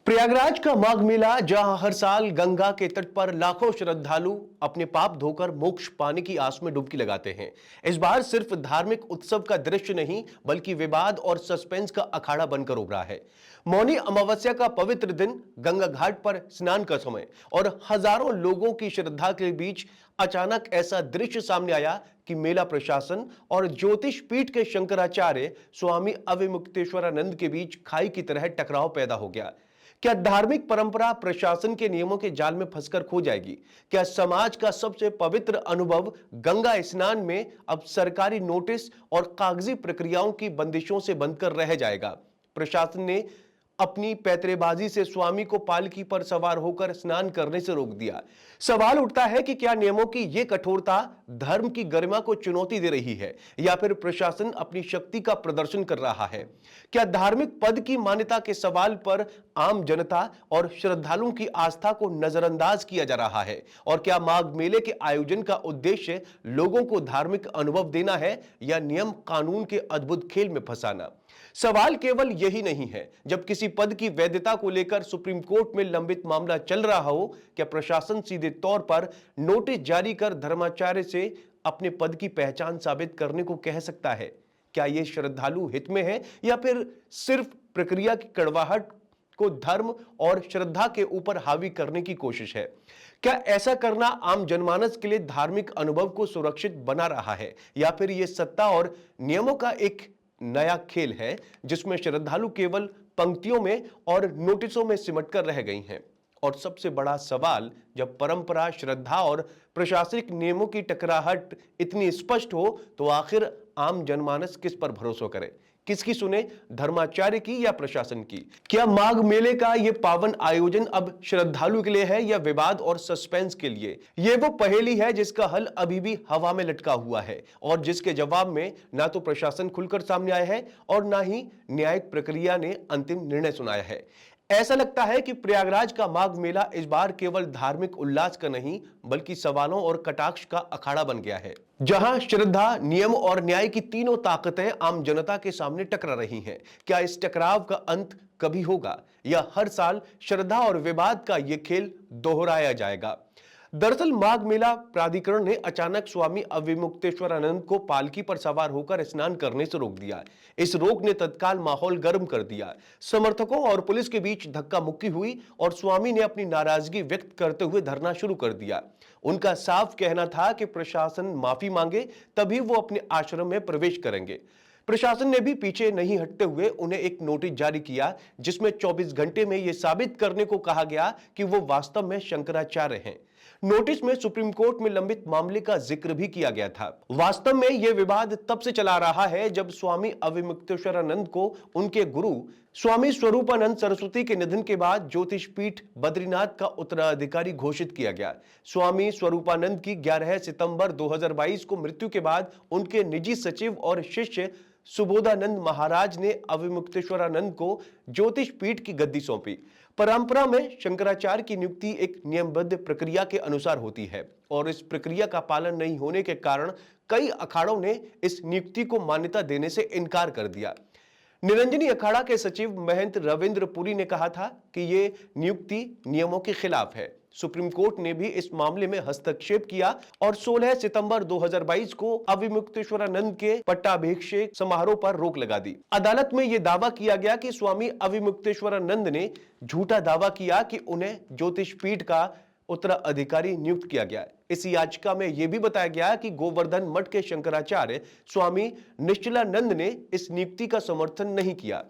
प्रयागराज का माघ मेला, जहां हर साल गंगा के तट पर लाखों श्रद्धालु अपने पाप धोकर मोक्ष पाने की आस में डुबकी लगाते हैं। इस बार सिर्फ धार्मिक उत्सव का दृश्य नहीं, बल्कि विवाद और सस्पेंस का अखाड़ा बनकर उभरा है। मौनी अमावस्या का पवित्र दिन, गंगा घाट पर स्नान का समय और हजारों लोगों की श्रद्धा के बीच अचानक ऐसा दृश्य सामने आया कि मेला प्रशासन और ज्योतिष पीठ के शंकराचार्य स्वामी अविमुक्तेश्वरानंद के बीच खाई की तरह टकराव पैदा हो गया। क्या धार्मिक परंपरा प्रशासन के नियमों के जाल में फंसकर खो जाएगी? क्या समाज का सबसे पवित्र अनुभव गंगा स्नान में अब सरकारी नोटिस और कागजी प्रक्रियाओं की बंदिशों से बंधकर रह जाएगा? प्रशासन ने अपनी पैतरेबाजी से स्वामी को पालकी पर सवार होकर स्नान करने से रोक दिया। सवाल उठता है कि क्या नियमों की यह कठोरता धर्म की गरिमा को चुनौती दे रही है, या फिर प्रशासन अपनी शक्ति का प्रदर्शन कर रहा है? क्या धार्मिक पद की मान्यता के सवाल पर आम जनता और श्रद्धालुओं की आस्था को नजरअंदाज किया जा रहा है? और क्या माघ मेले के आयोजन का उद्देश्य लोगों को धार्मिक अनुभव देना है, या नियम कानून के अद्भुत खेल में फंसाना? सवाल केवल यही नहीं है। जब किसी पद की वैधता को लेकर सुप्रीम कोर्ट में लंबित मामला चल रहा हो, क्या प्रशासन सीधे तौर पर नोटिस जारी कर धर्माचार्य से अपने पद की पहचान साबित करने को कह सकता है? क्या यह श्रद्धालु हित में है, या फिर सिर्फ प्रक्रिया की कड़वाहट को धर्म और श्रद्धा के ऊपर हावी करने की कोशिश है? क्या ऐसा करना आम जनमानस के लिए धार्मिक अनुभव को सुरक्षित बना रहा है, या फिर यह सत्ता और नियमों का एक नया खेल है जिसमें श्रद्धालु केवल पंक्तियों में और नोटिसों में सिमटकर रह गई हैं? और सबसे बड़ा सवाल, जब परंपरा, श्रद्धा और प्रशासनिक नियमों की टकराहट इतनी स्पष्ट हो, तो आखिर आम जनमानस किस पर भरोसा करे? किसकी सुने, धर्माचार्य की या प्रशासन की? क्या माघ मेले का यह पावन आयोजन अब श्रद्धालु के लिए है, या विवाद और सस्पेंस के लिए? यह वो पहेली है जिसका हल अभी भी हवा में लटका हुआ है, और जिसके जवाब में ना तो प्रशासन खुलकर सामने आया है और ना ही न्यायिक प्रक्रिया ने अंतिम निर्णय सुनाया है। ऐसा लगता है कि प्रयागराज का माघ मेला इस बार केवल धार्मिक उल्लास का नहीं, बल्कि सवालों और कटाक्ष का अखाड़ा बन गया है, जहां श्रद्धा, नियम और न्याय की तीनों ताकतें आम जनता के सामने टकरा रही हैं। क्या इस टकराव का अंत कभी होगा, या हर साल श्रद्धा और विवाद का यह खेल दोहराया जाएगा? दरअसल माघ मेला प्राधिकरण ने अचानक स्वामी अविमुक्तेश्वरानंद को पालकी पर सवार होकर स्नान करने से रोक दिया। इस रोक ने तत्काल माहौल गर्म कर दिया। समर्थकों और पुलिस के बीच धक्का मुक्की हुई और स्वामी ने अपनी नाराजगी व्यक्त करते हुए धरना शुरू कर दिया। उनका साफ कहना था कि प्रशासन माफी मांगे, तभी वो अपने आश्रम में प्रवेश करेंगे। प्रशासन ने भी पीछे नहीं हटते हुए उन्हें एक नोटिस जारी किया, जिसमें 24 घंटे में यह साबित करने को कहा गया कि वो वास्तव में शंकराचार्य हैं। नोटिस में सुप्रीम कोर्ट में लंबित मामले का जिक्र भी किया गया था। वास्तव में यह विवाद तब से चला रहा है जब स्वामी अविमुक्तेश्वरानंद को उनके गुरु स्वामी स्वरूपानंद सरस्वती के निधन के बाद ज्योतिष पीठ बद्रीनाथ का उत्तराधिकारी घोषित किया गया। स्वामी स्वरूपानंद की 11 सितंबर 2022 को मृत्यु के बाद उनके निजी सचिव और शिष्य सुबोधानंद महाराज ने अविमुक्तेश्वरानंद को ज्योतिष पीठ की गद्दी सौंपी। परंपरा में शंकराचार्य की नियुक्ति एक नियमबद्ध प्रक्रिया के अनुसार होती है, और इस प्रक्रिया का पालन नहीं होने के कारण कई अखाड़ों ने इस नियुक्ति को मान्यता देने से इनकार कर दिया। निरंजनी अखाड़ा के सचिव महंत रविंद्र पुरी ने कहा था कि यह नियुक्ति नियमों के खिलाफ है। सुप्रीम कोर्ट ने भी इस मामले में हस्तक्षेप किया और 16 सितंबर 2022 को अविमुक्तेश्वरानंद के पट्टाभिषेक समारोह पर रोक लगा दी। अदालत में यह दावा किया गया कि स्वामी अविमुक्तेश्वरानंद ने झूठा दावा किया कि उन्हें ज्योतिष पीठ का उत्तराधिकारी नियुक्त किया गया। इस याचिका में यह भी बताया गया कि गोवर्धन मठ के शंकराचार्य स्वामी निश्चलानंद ने इस नियुक्ति का समर्थन नहीं किया।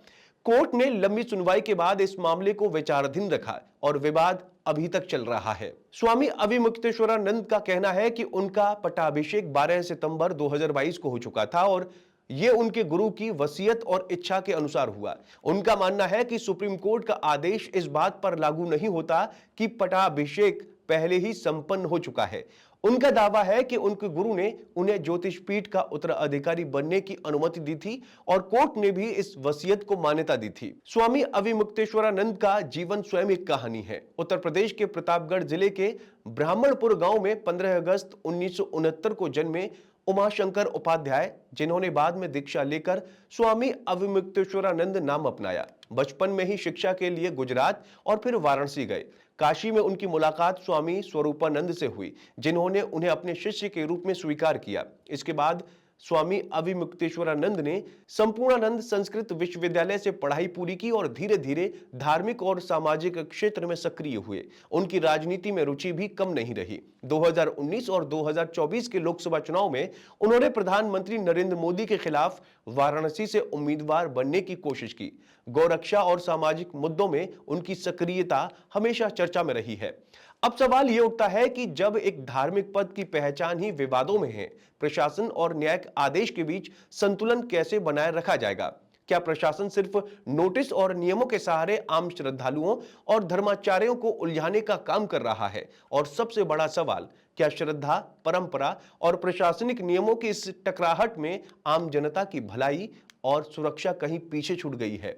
कोर्ट ने लंबी सुनवाई के बाद इस मामले को विचाराधीन रखा और विवाद अभी तक चल रहा है। स्वामी अविमुक्तेश्वरानंद का कहना है कि उनका पट्टाभिषेक 12 सितंबर 2022 को हो चुका था और यह उनके गुरु की वसीयत और इच्छा के अनुसार हुआ। उनका मानना है कि सुप्रीम कोर्ट का आदेश इस बात पर लागू नहीं होता कि पट्टाभिषेक पहले ही संपन्न हो चुका है। उनका दावा है कि उनके गुरु ने उन्हें ज्योतिष पीठ का उत्तराधिकारी बनने की अनुमति दी थी और कोर्ट ने भी इस वसीयत को मान्यता दी थी। स्वामी अविमुक्तेश्वरानंद का जीवन स्वयं एक कहानी है। उत्तर प्रदेश के प्रतापगढ़ जिले के ब्राह्मणपुर गांव में 15 अगस्त 1969 को जन्मे उमाशंकर उपाध्याय, जिन्होंने बाद में दीक्षा लेकर स्वामी अविमुक्तेश्वरानंद नाम अपनाया। बचपन में ही शिक्षा के लिए गुजरात और फिर वाराणसी गए। काशी में उनकी मुलाकात स्वामी स्वरूपानंद से हुई, जिन्होंने उन्हें अपने शिष्य के रूप में स्वीकार किया। इसके बाद स्वामी अविमुक्तेश्वरानंद ने संपूर्णानंद संस्कृत विश्वविद्यालय से पढ़ाई पूरी की और धीरे धीरे धार्मिक और सामाजिक क्षेत्र में सक्रिय हुए। उनकी राजनीति में रुचि भी कम नहीं रही। 2019 और 2024 के लोकसभा चुनाव में उन्होंने प्रधानमंत्री नरेंद्र मोदी के खिलाफ वाराणसी से उम्मीदवार बनने की कोशिश की। गौरक्षा और सामाजिक मुद्दों में उनकी सक्रियता हमेशा चर्चा में रही है। अब सवाल यह उठता है कि जब एक धार्मिक पद की पहचान ही विवादों में है, प्रशासन और न्यायिक आदेश के बीच संतुलन कैसे बनाए रखा जाएगा? क्या प्रशासन सिर्फ नोटिस और नियमों के सहारे आम श्रद्धालुओं और धर्माचार्यों को उलझाने का काम कर रहा है? और सबसे बड़ा सवाल, क्या श्रद्धा, परंपरा और प्रशासनिक नियमों की इस टकराहट में आम जनता की भलाई और सुरक्षा कहीं पीछे छूट गई है?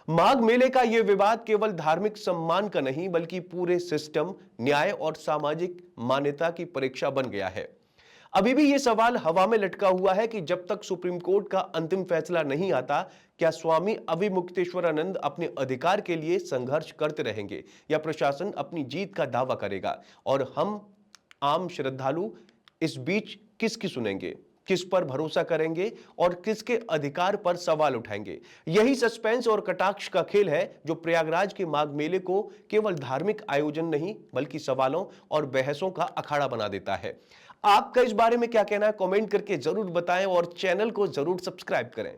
माघ मेले का यह विवाद केवल धार्मिक सम्मान का नहीं, बल्कि पूरे सिस्टम, न्याय और सामाजिक मान्यता की परीक्षा बन गया है। अभी भी यह सवाल हवा में लटका हुआ है कि जब तक सुप्रीम कोर्ट का अंतिम फैसला नहीं आता, क्या स्वामी अविमुक्तेश्वरानंद अपने अधिकार के लिए संघर्ष करते रहेंगे या प्रशासन अपनी जीत का दावा करेगा? और हम आम श्रद्धालु इस बीच किसकी सुनेंगे, किस पर भरोसा करेंगे और किसके अधिकार पर सवाल उठाएंगे? यही सस्पेंस और कटाक्ष का खेल है जो प्रयागराज के माघ मेले को केवल धार्मिक आयोजन नहीं, बल्कि सवालों और बहसों का अखाड़ा बना देता है। आपका इस बारे में क्या कहना है? कमेंट करके जरूर बताएं और चैनल को जरूर सब्सक्राइब करें।